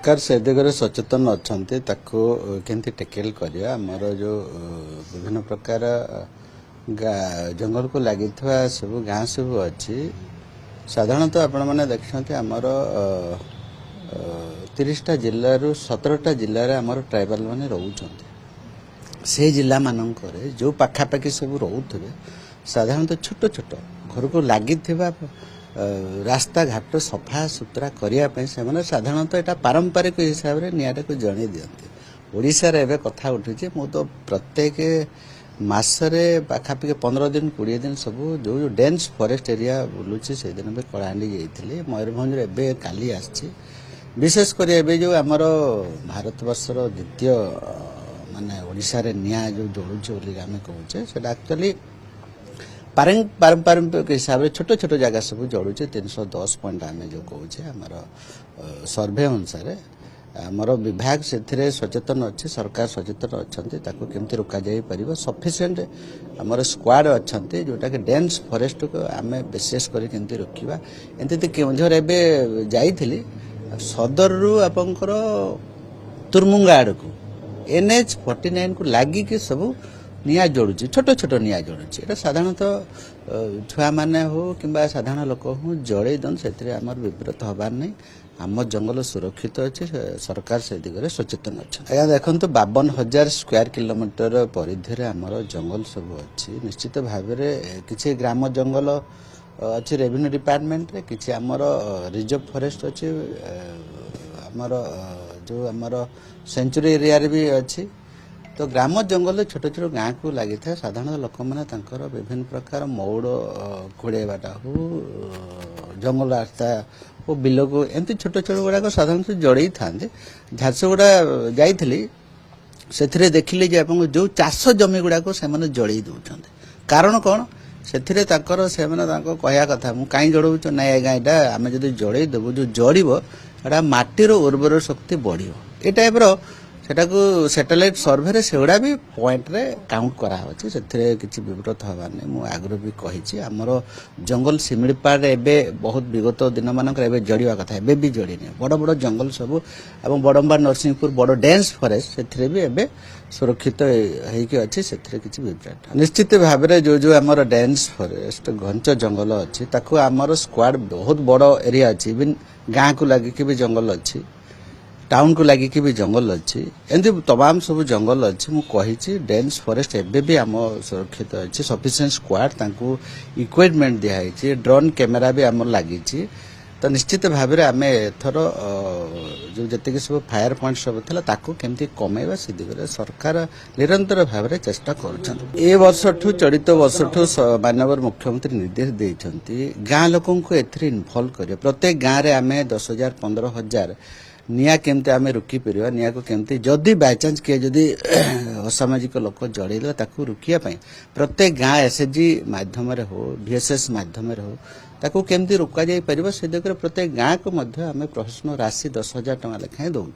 सरकार से दिगरे सचेतन अच्छा केमती टेकल करिया आमर जो विभिन्न प्रकार जंगल को लगी सब गाँ सब अच्छी साधारणतः आपण मैंने देखते आमर 30टा जिलू 17टा जिले आमर ट्राइबल मैंने रोचते से जिला मानक जो पाखापाखि सब रोथे साधारणतः छोट छोट घर को लगी रास्ता घाट सफा सुतरा करने से साधारणतः यहाँ पारंपरिक हिसाब से निआटा को जन दिखती ओडिशा रे एबे कथा उठी मु तो प्रत्येक मासरे पाखापाखि 15 दिन 20 दिन सब जो जो डेन्स फॉरेस्ट एरिया बुलूची से दिन भी कलाहांडी जाइए मयूरभंज एबे काली आसी विशेषकर एबे जो आमर भारत वर्षर द्वितीय माने ओडिशा रे निया जो जोड़ुचे बोली आम कहूचे से एक्चुअली पारंपरिक हिसाब से छोट छोट जगह सब जोड़ुचे 310 पॉइंट आम जो कहूचे आमर सर्वे अनुसार आमर विभाग से सचेतन अच्छे सरकार सचेतन अच्छा केमती रोक जापर सफिसीयंट आमर स्क्वाड अच्छा जोटा कि डेन्स फॉरेस्ट को आम विशेष कर रोकवा एमती केउझर एवं जाइली सदर रु आपंकर तुरमुंगा आड़ को NH 49 को लगिकी सब निया जोड़ुची छोट छोट निया जोड़ुची एटा साधारणतः छुआ माने हो कि साधारण लोक हो जड़े दन से विब्रत हबार नहीं आम जंगल सुरक्षित अच्छे सरकार से दिगरे सचेतन अच्छा आज्ञा देखो 52,000 स्क्वायर किलोमीटर परिधि आमर जंगल सब अच्छी निश्चित भाव किसी ग्राम जंगल अच्छी रेवेन्यू डिपार्टमेंट रे किसी आमर रिजर्व फॉरेस्ट अच्छी आमर जो आमर सेंचुरी एरिया रे भी अच्छी तो ग्राम जंगल छोट छोट गाँ को लगी था साधारण लोक मैंने विभिन्न प्रकार मौड़ खोड़ेबाटा हो जंगल रास्ता वो बिल को एमती छोट छोट गुड़ाक साधारणतः जड़े था झारसुगुड़ा जाइली से देखिले जो चाष जमी गुड़ाक से जड़े दौरान कारण कौन से कहया कथा मुझे कहीं जड़ौच ना आज्ञा यहाँ आम जो जड़े देवु जो जड़ब एटा माटीर उर्वर शक्ति बढ़ ये टाइप सेटा को सैटेलाइट सर्वे से गुड़ा भी पॉइंट रे काउंट करा होची से किसी विब्रत हबार नहीं मुझे आगु भी कही आमर जंगल सिमिड़ीपाड़ एबे बहुत विगत दिन मानक जड़वा कथा एबे भी जड़ी नहीं बड़ बड़ जंगल सब एवं बड़म्बा नरसिंहपुर बड़ डेन्स फॉरेस्ट से भी एबे सुरक्षित होइके अच्छी से किसी विभ्राट निश्चित भाव में जो जो आमर डेन्स फॉरेस्ट घंच जंगल अच्छी ताकू आमर स्क्वाड बहुत बड़ एरिया अच्छी इवन गाँ को लगिकी भी जंगल अच्छी टाउन को लगिकी भी जंगल अच्छी एमती तमाम सब जंगल अच्छी मु कही डेन्स फॉरेस्ट एबे भी आम सुरक्षित अच्छी सफिशिएंट स्क्वाड तांकू इक्विपमेंट दिखाई ड्रोन कैमेरा भी आम लगी तो निश्चित भाव में आम एथर जो जी सब फायर पॉइंट सब था ताकू केमती कमेवा से दिगरे सरकार निरंतर भाव में चेष्टा कर वर्ष ठू चलित वर्ष ठू माननीय मुख्यमंत्री निर्देश देते गाँ लोक इनवल्व कर प्रत्येक गाँव में आम 10,000 15,000 निया केमती आम रुकी पार निया को केमती जदि बायचान्स किए जदि असामाजिक लोक जड़ेल ताकू रुकिया प्रत्येक गाँ SHG माध्यम हो VSS माध्यम हो ताकू केमती रोका जाई परिबा से दिगरे प्रत्येक गाँ को आम प्रश्न राशि 10,000 टंका लेखाएं दौर।